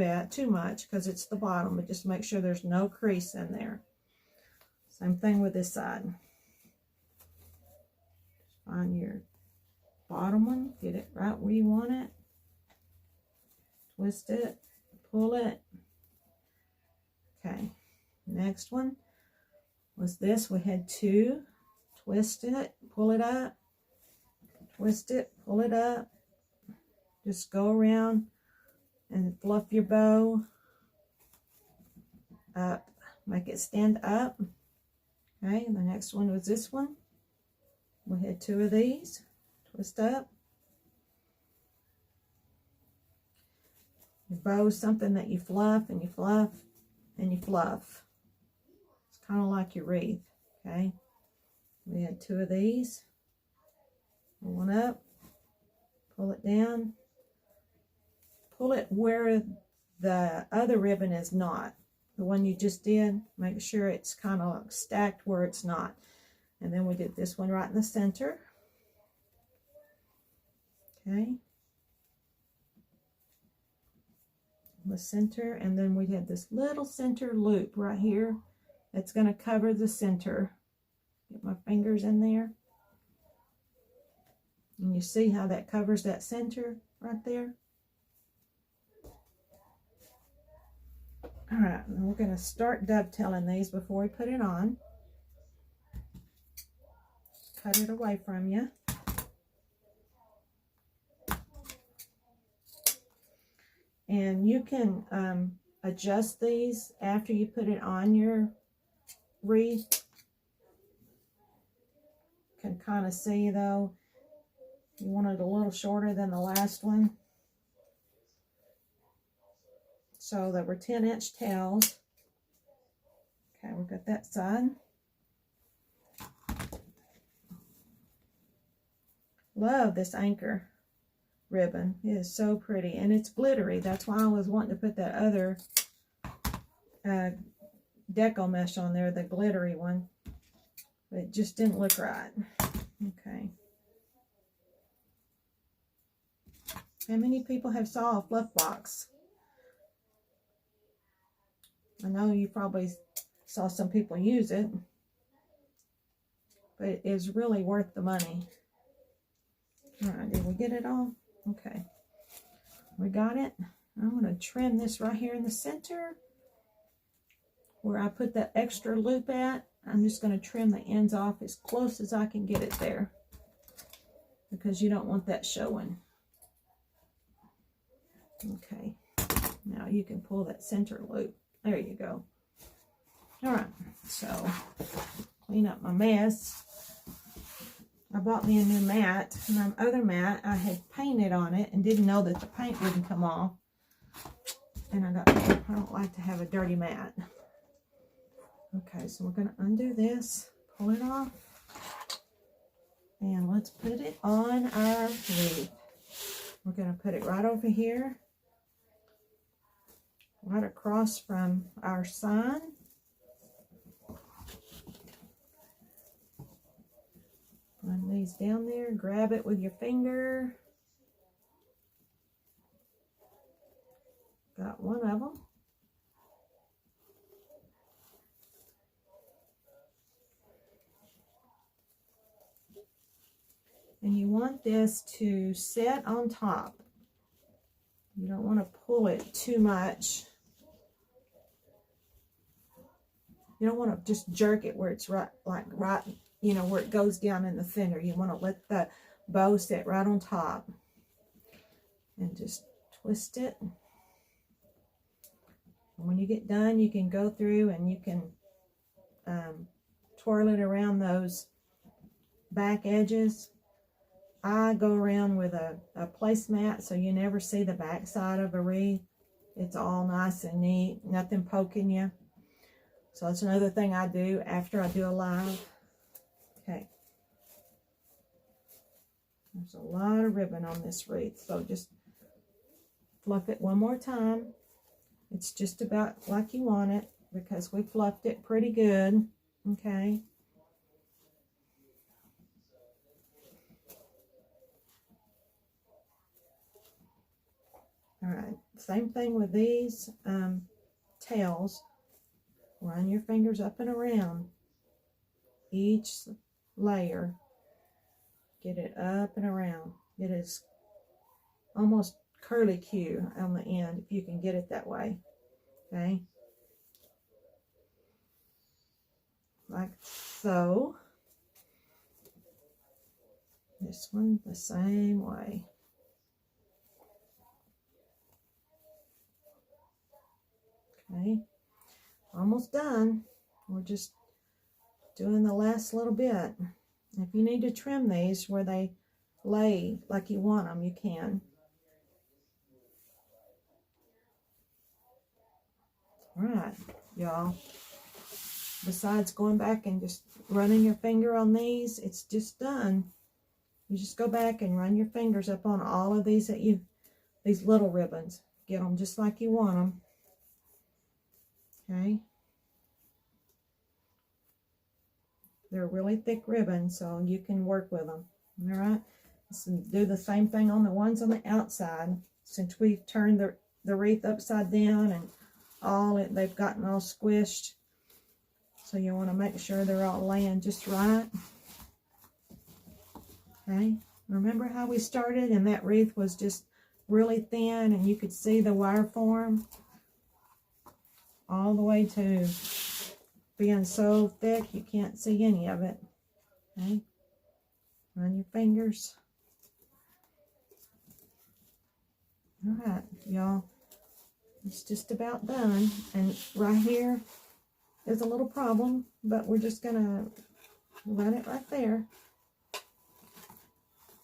much because it's the bottom, but just make sure there's no crease in there. Same thing with this side. Find your bottom one, get it right where you want it, twist it, pull it. Okay, next one was this. We had 2, twist it, pull it up, twist it, pull it up. Just go around and fluff your bow up, make it stand up. Okay, and the next one was this one. We had 2 of these. Twist up. Your bow is something that you fluff and you fluff and you fluff. It's kind of like your wreath, okay? We had 2 of these. Pull one up, pull it down, pull it where the other ribbon is not. The one you just did, make sure it's kind of stacked where it's not. And then we did this one right in the center. Okay, the center, and then we have this little center loop right here that's going to cover the center. Get my fingers in there, and you see how that covers that center right there. All right, and we're going to start dovetailing these before we put it on. Cut it away from you. And you can adjust these after you put it on your wreath. Can kind of see though, you want it a little shorter than the last one. So there were 10-inch tails. Okay, we've got that side. Love this anchor ribbon. It is so pretty, and it's glittery. That's why I was wanting to put that other deco mesh on there, the glittery one. But it just didn't look right. Okay. How many people have saw a fluff box? I know you probably saw some people use it, but it is really worth the money. All right, did we get it all? Okay, we got it. I'm going to trim this right here in the center where I put that extra loop at. I'm just going to trim the ends off as close as I can get it there, because you don't want that showing. Okay, now you can pull that center loop. There you go. All right, so clean up my mess. I bought me a new mat, and my other mat I had painted on it and didn't know that the paint wouldn't come off. And I don't like to have a dirty mat. Okay, so we're going to undo this, pull it off, and let's put it on our wreath. We're going to put it right over here, right across from our sign. Run these down there, grab it with your finger. Got one of them. And you want this to set on top. You don't want to pull it too much. You don't want to just jerk it where it's right, you know, where it goes down in the center. You want to let the bow sit right on top. And just twist it. And when you get done, you can go through and you can twirl it around those back edges. I go around with a placemat so you never see the back side of a wreath. It's all nice and neat, nothing poking you. So that's another thing I do after I do a live. Okay. There's a lot of ribbon on this wreath, so just fluff it one more time. It's just about like you want it because we fluffed it pretty good. Okay. All right, same thing with these tails. Run your fingers up and around each layer. Get it up and around. It is almost curly Q on the end, if you can get it that way. Okay. Like so. This one the same way. Okay, almost done. We're just doing the last little bit. If you need to trim these where they lay like you want them, you can. All right, y'all. Besides going back and just running your finger on these, it's just done. You just go back and run your fingers up on all of these these little ribbons. Get them just like you want them. Okay. They're really thick ribbons, so you can work with them. All right. So do the same thing on the ones on the outside. Since we've turned the wreath upside down and they've gotten all squished. So you want to make sure they're all laying just right. Okay. Remember how we started and that wreath was just really thin and you could see the wire form? All the way to being so thick you can't see any of it. Okay, run your fingers. All right, y'all. It's just about done. And right here is a little problem, but we're just gonna run it right there.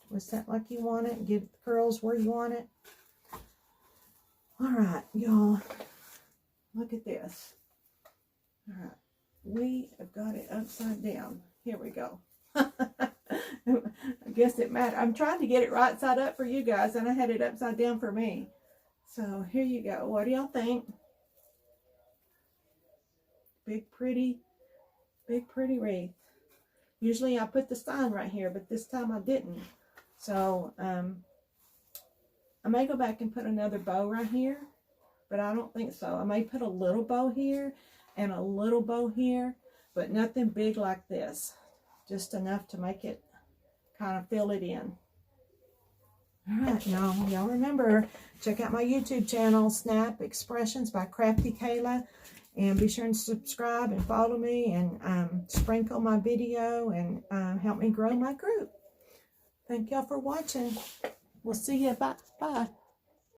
Twist that like you want it. Get the curls where you want it. All right, y'all. Look at this. All right. We have got it upside down. Here we go. I guess it matters. I'm trying to get it right side up for you guys, and I had it upside down for me. So here you go. What do y'all think? Big pretty wreath. Usually I put the sign right here, but this time I didn't. So I may go back and put another bow right here, but I don't think so. I may put a little bow here and a little bow here, but nothing big like this. Just enough to make it kind of fill it in. All right, y'all remember, check out my YouTube channel, Snap Expressions by Crafty Kayla. And be sure and subscribe and follow me and sprinkle my video and help me grow my group. Thank y'all for watching. We'll see you. Bye.